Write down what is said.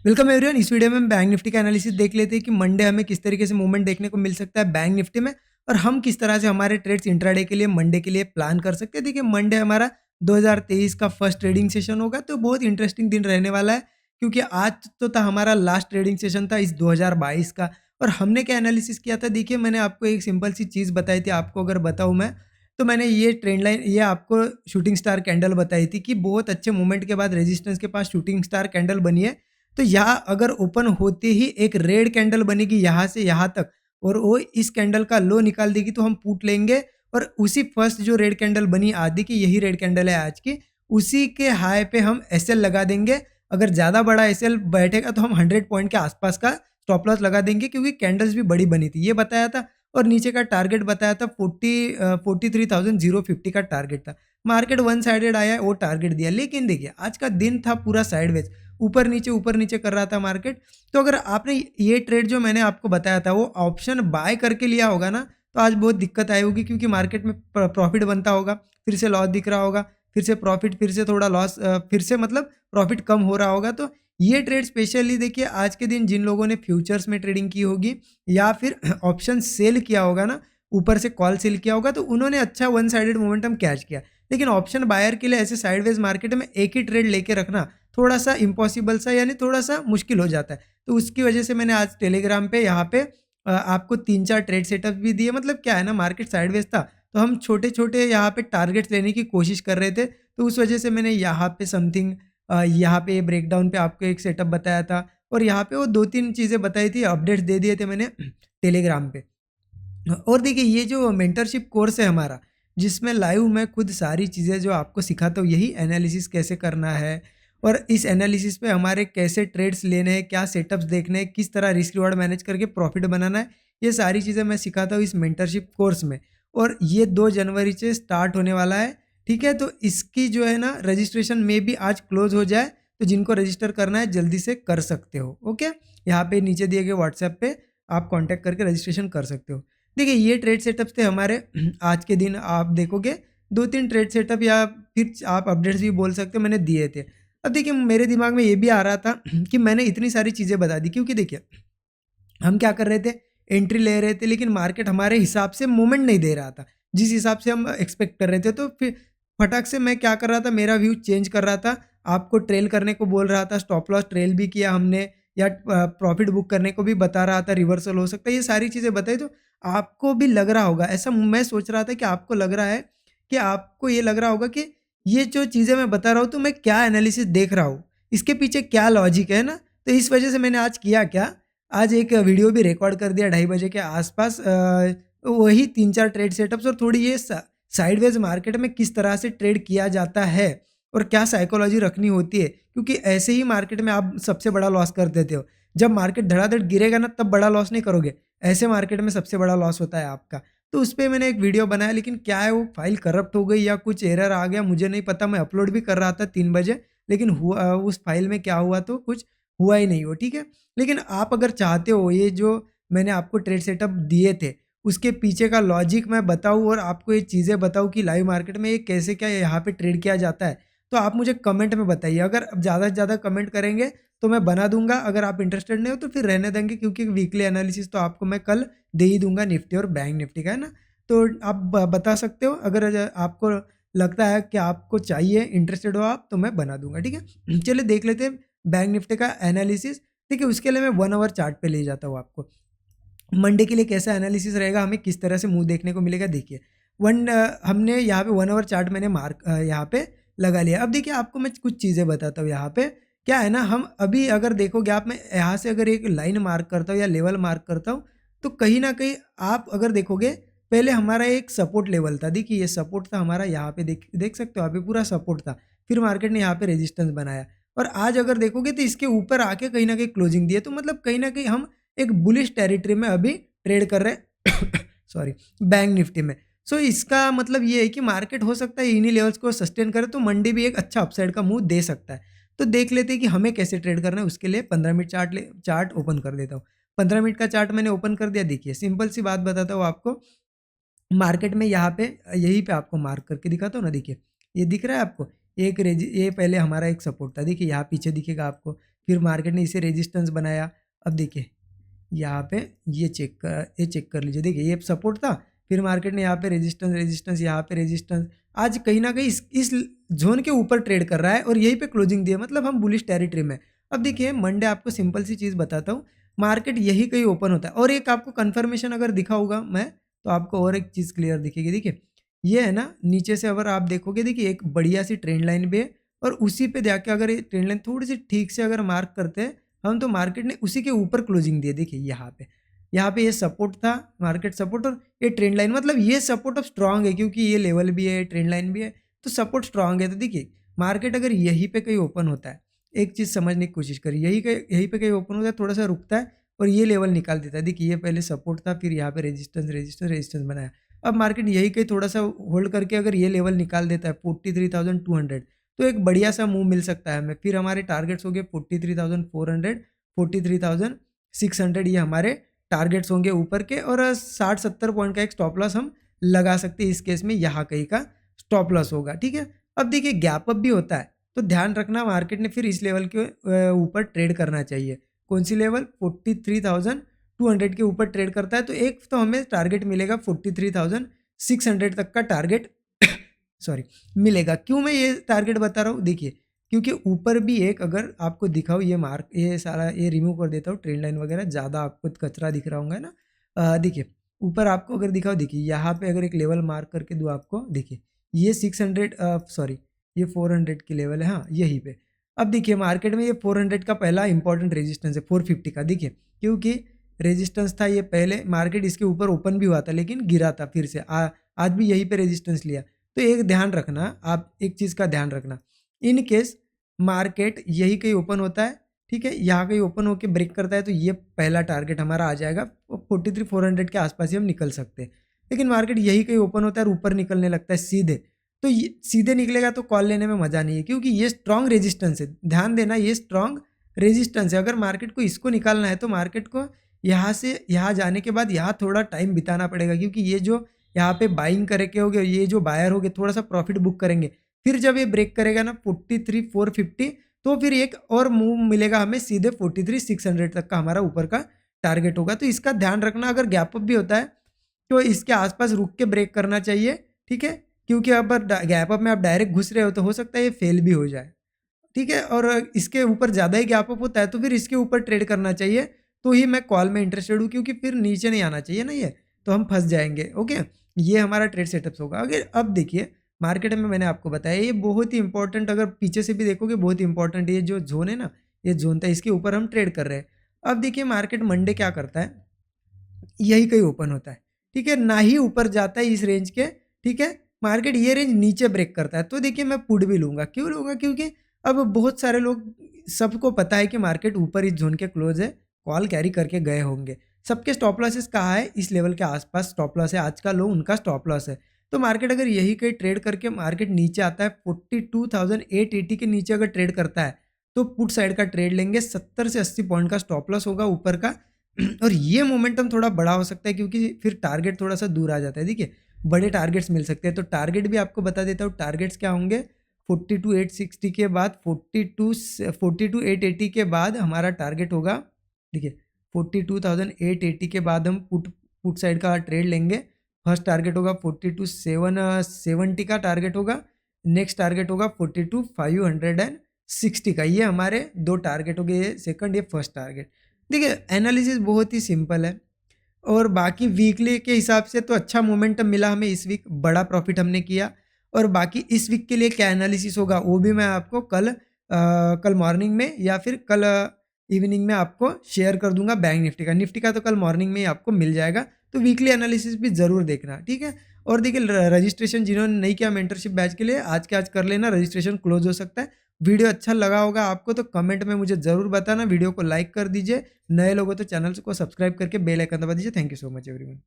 Welcome everyone. इस video में हम बैंक निफ्टी का एनालिसिस देख लेते हैं कि मंडे हमें किस तरीके से मूवमेंट देखने को मिल सकता है बैंक निफ्टी में, और हम किस तरह से हमारे ट्रेड्स इंट्राडे के लिए मंडे के लिए प्लान कर सकते हैं। देखिए, मंडे हमारा 2023 का फर्स्ट ट्रेडिंग सेशन होगा, तो बहुत इंटरेस्टिंग दिन रहने वाला है, क्योंकि आज तो था हमारा लास्ट ट्रेडिंग सेशन था इस 2022 का। और हमने क्या एनालिसिस किया था, देखिए मैंने आपको एक सिंपल सी चीज़ बताई थी। आपको अगर बताऊँ मैं, तो मैंने ये ट्रेंड लाइन, ये आपको शूटिंग स्टार कैंडल बताई थी कि बहुत अच्छे मूवमेंट के बाद रेजिस्टेंस के पास शूटिंग स्टार कैंडल बनी है। तो यहाँ अगर ओपन होते ही एक रेड कैंडल बनेगी यहाँ से यहाँ तक, और वो इस कैंडल का लो निकाल देगी, तो हम पुट लेंगे। और उसी फर्स्ट जो रेड कैंडल बनी आदि की, यही रेड कैंडल है आज की, उसी के हाई पे हम एसएल लगा देंगे। अगर ज़्यादा बड़ा एसएल बैठेगा तो हम 100 पॉइंट के आसपास का स्टॉप लॉस लगा देंगे, क्योंकि कैंडल्स भी बड़ी बनी थी, ये बताया था। और नीचे का टारगेट बताया था 43,050 का टारगेट था। मार्केट वन साइडेड आया, वो टारगेट दिया, लेकिन देखिए आज का दिन था पूरा साइडवेज, ऊपर नीचे कर रहा था मार्केट। तो अगर आपने ये ट्रेड जो मैंने आपको बताया था वो ऑप्शन बाय करके लिया होगा ना, तो आज बहुत दिक्कत आई होगी, क्योंकि मार्केट में प्रॉफिट बनता होगा, फिर से लॉस दिख रहा होगा, फिर से प्रॉफिट, फिर से थोड़ा लॉस, फिर से मतलब प्रॉफिट कम हो रहा होगा। तो ये ट्रेड स्पेशली देखिए आज के दिन जिन लोगों ने फ्यूचर्स में ट्रेडिंग की होगी, या फिर ऑप्शन सेल किया होगा ना, ऊपर से कॉल सेल किया होगा, तो उन्होंने अच्छा वन साइडेड मोमेंटम कैच किया। लेकिन ऑप्शन बायर के लिए ऐसे साइडवेज मार्केट में एक ही ट्रेड लेके रखना थोड़ा सा इम्पॉसिबल सा, यानी थोड़ा सा मुश्किल हो जाता है। तो उसकी वजह से मैंने आज टेलीग्राम पे यहाँ पे आपको 3-4 ट्रेड सेटअप भी दिए। मतलब क्या है ना, मार्केट साइडवेज था, तो हम छोटे-छोटे यहाँ पे टारगेट्स लेने की कोशिश कर रहे थे। तो उस वजह से मैंने यहाँ पे समथिंग, यहाँ पे ब्रेकडाउन पे आपको एक सेटअप बताया था, और यहाँ पे वो 2-3 चीज़ें बताई थी, अपडेट्स दे दिए थे मैंने टेलीग्राम पे। और देखिए, ये जो मेंटरशिप कोर्स है हमारा, जिसमें लाइव मैं खुद सारी चीज़ें जो आपको सिखाता हूँ, यही एनालिसिस कैसे करना है, और इस एनालिसिस पे हमारे कैसे ट्रेड्स लेने हैं, क्या सेटअप्स देखने हैं, किस तरह रिस्क रिवॉर्ड मैनेज करके प्रॉफिट बनाना है, ये सारी चीज़ें मैं सिखाता हूँ इस मेंटरशिप कोर्स में। और ये 2 जनवरी से स्टार्ट होने वाला है, ठीक है? तो इसकी जो है ना रजिस्ट्रेशन में भी आज क्लोज हो जाए, तो जिनको रजिस्टर करना है जल्दी से कर सकते हो, ओके? यहाँ पे नीचे दिए गए व्हाट्सएप पे आप कॉन्टैक्ट करके रजिस्ट्रेशन कर सकते हो। देखिए, ये ट्रेड सेटअप्स थे हमारे। आज के दिन आप देखोगे 2-3 ट्रेड सेटअप, या फिर आप अपडेट्स भी बोल सकते हो, मैंने दिए थे। अब देखिए, मेरे दिमाग में ये भी आ रहा था कि मैंने इतनी सारी चीज़ें बता दी, क्योंकि देखिए हम क्या कर रहे थे, एंट्री ले रहे थे, लेकिन मार्केट हमारे हिसाब से मूवमेंट नहीं दे रहा था, जिस हिसाब से हम एक्सपेक्ट कर रहे थे। तो फिर फटाक से मैं क्या कर रहा था, मेरा व्यू चेंज कर रहा था, आपको ट्रेल करने को बोल रहा था, स्टॉप लॉस ट्रेल भी किया हमने, या प्रॉफिट बुक करने को भी बता रहा था, रिवर्सल हो सकता है, ये सारी चीज़ें बताई। तो आपको भी लग रहा होगा ऐसा, मैं सोच रहा था कि आपको लग रहा है कि आपको ये लग रहा होगा कि ये जो चीज़ें मैं बता रहा हूँ, तो मैं क्या एनालिसिस देख रहा हूँ, इसके पीछे क्या लॉजिक है ना। तो इस वजह से मैंने आज किया क्या, आज एक वीडियो भी रिकॉर्ड कर दिया 2:30 बजे के आसपास, वही 3-4 ट्रेड सेटअप्स, और थोड़ी ये साइडवेज मार्केट में किस तरह से ट्रेड किया जाता है, और क्या साइकोलॉजी रखनी होती है, क्योंकि ऐसे ही मार्केट में आप सबसे बड़ा लॉस कर देते हो। जब मार्केट धड़ाधड़ गिरेगा ना, तब बड़ा लॉस नहीं करोगे, ऐसे मार्केट में सबसे बड़ा लॉस होता है आपका। तो उस पे मैंने एक वीडियो बनाया, लेकिन क्या है, वो फाइल करप्ट हो गई या कुछ एरर आ गया, मुझे नहीं पता। मैं अपलोड भी कर रहा था 3 बजे, लेकिन हुआ उस फाइल में क्या हुआ, तो कुछ हुआ ही नहीं वो, ठीक है। लेकिन आप अगर चाहते हो ये जो मैंने आपको ट्रेड सेटअप दिए थे, उसके पीछे का लॉजिक मैं बताऊँ, और आपको ये चीज़ें बताऊँ कि लाइव मार्केट में ये कैसे, क्या यहाँ पे ट्रेड किया जाता है, तो आप मुझे कमेंट में बताइए। अगर ज़्यादा से ज़्यादा कमेंट करेंगे तो मैं बना दूंगा, अगर आप इंटरेस्टेड नहीं हो तो फिर रहने देंगे, क्योंकि वीकली एनालिसिस तो आपको मैं कल दे ही दूंगा निफ्टी और बैंक निफ्टी का, है ना। तो आप बता सकते हो, अगर आपको लगता है कि आपको चाहिए, इंटरेस्टेड हो आप, तो मैं बना दूंगा, ठीक है। चलिए देख लेते हैं बैंक निफ्टी का एनालिसिस। देखिए, उसके लिए मैं 1 आवर चार्ट पे ले जाता हूँ आपको। मंडे के लिए कैसा एनालिसिस रहेगा, हमें किस तरह से मूव देखने को मिलेगा, देखिए। हमने यहाँ पे 1 आवर चार्ट मैंने मार्क यहाँ पे लगा लिया। अब देखिए, आपको मैं कुछ चीज़ें बताता हूँ यहाँ पे। क्या है ना, हम अभी अगर देखोगे आप, मैं यहाँ से अगर एक लाइन मार्क करता हूँ या लेवल मार्क करता हूँ, तो कहीं ना कहीं आप अगर देखोगे, पहले हमारा एक सपोर्ट लेवल था। देखिए, ये सपोर्ट था हमारा, यहाँ पे देख देख सकते हो आप, ये पूरा सपोर्ट था। फिर मार्केट ने यहाँ पे रेजिस्टेंस बनाया, और आज अगर देखोगे तो इसके ऊपर आके कहीं ना कहीं क्लोजिंग दी है। तो मतलब कहीं ना कहीं हम एक बुलिश टेरिटरी में अभी ट्रेड कर रहे हैं सॉरी, बैंक निफ्टी में। सो इसका मतलब ये है कि मार्केट हो सकता है इन्हीं लेवल्स को सस्टेन करे, तो मंडे भी एक अच्छा अपसाइड का मूव दे सकता है। तो देख लेते हैं कि हमें कैसे ट्रेड करना है। उसके लिए 15 मिनट चार्ट ओपन कर देता हूँ। 15 मिनट का चार्ट मैंने ओपन कर दिया। देखिए, सिंपल सी बात बताता हूँ आपको, मार्केट में यहाँ पे यहीं पे आपको मार्क करके दिखाता हूँ ना। देखिए, ये दिख रहा है आपको, ये पहले हमारा एक सपोर्ट था। देखिए, यहाँ पीछे दिखेगा आपको, फिर मार्केट ने इसे रेजिस्टेंस बनाया। अब देखिए यहाँ पे ये चेक कर लीजिए, देखिए ये सपोर्ट था, फिर मार्केट ने यहाँ पे रेजिस्टेंस, यहाँ पे रेजिस्टेंस, आज कहीं ना कहीं इस जोन के ऊपर ट्रेड कर रहा है और यहीं पे क्लोजिंग दी है, मतलब हम बुलिश टेरिटरी में। अब देखिए मंडे आपको सिंपल सी चीज़ बताता हूँ, मार्केट यही कहीं ओपन होता है और एक आपको कन्फर्मेशन अगर दिखा होगा मैं, तो आपको और एक चीज़ क्लियर दिखेगी। देखिए ये है ना, नीचे से अगर आप देखोगे, देखिए एक बढ़िया सी ट्रेंड लाइन भी है और उसी पे जाके अगर ये ट्रेंड लाइन थोड़ी सी ठीक से अगर मार्क करते हैं हम, तो मार्केट ने उसी के ऊपर क्लोजिंग दी है। देखिए यहाँ पे ये सपोर्ट था, मार्केट सपोर्ट, और ये ट्रेंड लाइन, मतलब ये सपोर्ट अब स्ट्रांग है क्योंकि ये लेवल भी है, ट्रेंड लाइन भी है, तो सपोर्ट स्ट्रांग है। तो देखिए मार्केट अगर यहीं पे कहीं ओपन होता है, एक चीज़ समझने की कोशिश करिए, यहीं पे कहीं ओपन होता है, थोड़ा सा रुकता है और ये लेवल निकाल देता है। देखिए ये पहले सपोर्ट था, फिर यहाँ पे रेजिस्टेंस बनाया। अब मार्केट यही कहीं थोड़ा सा होल्ड करके अगर ये लेवल निकाल देता है 43,200, तो एक बढ़िया सा मूव मिल सकता है हमें। फिर हमारे टारगेट्स हो गए 43,400, 43,600, ये हमारे टारगेट्स होंगे ऊपर के, और 60-70 पॉइंट का एक स्टॉप लॉस हम लगा सकते हैं। इस केस में यहाँ कहीं का स्टॉप लॉस होगा, ठीक है। अब देखिए गैप अप भी होता है, तो ध्यान रखना मार्केट ने फिर इस लेवल के ऊपर ट्रेड करना चाहिए। कौन सी लेवल? 43,200 के ऊपर ट्रेड करता है, तो एक तो हमें टारगेट मिलेगा 43,600 तक का टारगेट सॉरी मिलेगा। क्यों मैं ये टारगेट बता रहा हूँ? देखिए क्योंकि ऊपर भी एक, अगर आपको दिखाओ ये मार्क, ये सारा ये रिमूव कर देता हूँ, ट्रेंड लाइन वगैरह ज़्यादा आपको कचरा दिख रहा होगा ना। देखिए ऊपर आपको अगर दिखाओ, देखिए यहाँ पे अगर एक लेवल मार्क करके दूँ आपको, देखिए ये 600 सॉरी ये 400 की लेवल है, हाँ यहीं पे। अब देखिए मार्केट में ये 400 का पहला इंपॉर्टेंट रेजिस्टेंस है 450 का। देखिए क्योंकि रेजिस्टेंस था ये, पहले मार्केट इसके ऊपर ओपन भी हुआ था लेकिन गिरा था, फिर से आज भी यहीं पे रेजिस्टेंस लिया। तो एक ध्यान रखना, आप एक चीज़ का ध्यान रखना, इन केस मार्केट यही कहीं ओपन होता है, ठीक है, यहाँ कहीं ओपन होकर ब्रेक करता है, तो ये पहला टारगेट हमारा आ जाएगा, 43,400 के आसपास ही हम निकल सकते हैं। लेकिन मार्केट यही कहीं ओपन होता है और ऊपर निकलने लगता है सीधे, तो ये सीधे निकलेगा तो कॉल लेने में मज़ा नहीं है, क्योंकि ये स्ट्रॉन्ग रेजिस्टेंस है। ध्यान देना, ये स्ट्रॉन्ग रेजिस्टेंस है। अगर मार्केट को इसको निकालना है तो मार्केट को यहाँ से यहाँ जाने के बाद यहाँ थोड़ा टाइम बिताना पड़ेगा, क्योंकि ये जो यहाँ पे बाइंग करके हो गए, ये जो बायर हो गए थोड़ा सा प्रॉफिट बुक करेंगे, फिर जब ये ब्रेक करेगा ना 43,450, तो फिर एक और मूव मिलेगा हमें सीधे 43,600 तक का हमारा ऊपर का टारगेट होगा। तो इसका ध्यान रखना, अगर गैप अप भी होता है तो इसके आसपास रुक के ब्रेक करना चाहिए, ठीक है, क्योंकि अब गैप अप में आप डायरेक्ट घुस रहे हो तो हो सकता है ये फेल भी हो जाए, ठीक है। और इसके ऊपर ज़्यादा ही गैप अप होता है तो फिर इसके ऊपर ट्रेड करना चाहिए, तो ही मैं कॉल में इंटरेस्टेड हूँ, क्योंकि फिर नीचे नहीं आना चाहिए ना ये, तो हम फंस जाएंगे। ओके, ये हमारा ट्रेड सेटअप्स होगा। अगर अब देखिए मार्केट में मैंने आपको बताया ये बहुत ही इंपॉर्टेंट, अगर पीछे से भी देखोगे बहुत ही इंपॉर्टेंट, ये जो जोन है ना, ये जोन था, इसके ऊपर हम ट्रेड कर रहे हैं। अब देखिए मार्केट मंडे क्या करता है, यही कहीं ओपन होता है, ठीक है, ना ही ऊपर जाता है इस रेंज के, ठीक है, मार्केट ये रेंज नीचे ब्रेक करता है, तो देखिए मैं पुट भी लूँगा। क्यों लूँगा? क्योंकि अब बहुत सारे लोग, सबको पता है कि मार्केट ऊपर इस जोन के क्लोज है, कॉल कैरी करके गए होंगे। सबके स्टॉप लॉसेस कहाँ है? इस लेवल के आसपास स्टॉप लॉस है, आज का लो उनका स्टॉप लॉस है। तो मार्केट अगर यही कहीं ट्रेड करके मार्केट नीचे आता है 42,880 के नीचे अगर ट्रेड करता है, तो पुट साइड का ट्रेड लेंगे, 70 से 80 पॉइंट का स्टॉप लॉस होगा ऊपर का और ये मोमेंटम थोड़ा बड़ा हो सकता है, क्योंकि फिर टारगेट थोड़ा सा दूर आ जाता है। देखिए बड़े टारगेट्स मिल सकते हैं, तो टारगेट भी आपको बता देता हूँ। टारगेट्स क्या होंगे? 42,860 के बाद 42,880 के बाद हमारा टारगेट होगा, देखिए 42,880 के बाद हम पुट साइड का ट्रेड लेंगे। फर्स्ट टारगेट होगा 42,770 का टारगेट होगा, नेक्स्ट टारगेट होगा 42,560 का। ये हमारे दो टारगेट हो गए, सेकंड ये फर्स्ट टारगेट। देखिए एनालिसिस बहुत ही सिंपल है, और बाकी वीकली के हिसाब से तो अच्छा मोमेंटम मिला हमें इस वीक, बड़ा प्रॉफिट हमने किया। और बाकी इस वीक के लिए क्या एनालिसिस होगा वो भी मैं आपको कल मॉर्निंग में या फिर कल इवनिंग में आपको शेयर कर दूंगा। बैंक निफ्टी का तो कल मॉर्निंग में ही आपको मिल जाएगा, तो वीकली एनालिसिस भी ज़रूर देखना, ठीक है। और देखिए रजिस्ट्रेशन जिन्होंने नहीं किया मेंटरशिप बैच के लिए, आज के आज कर लेना, रजिस्ट्रेशन क्लोज हो सकता है। वीडियो अच्छा लगा होगा आपको तो कमेंट में मुझे ज़रूर बताना, वीडियो को लाइक कर दीजिए, नए लोगों तो चैनल को सब्सक्राइब करके बेल आइकन दबा दीजिए। Thank you so much everyone.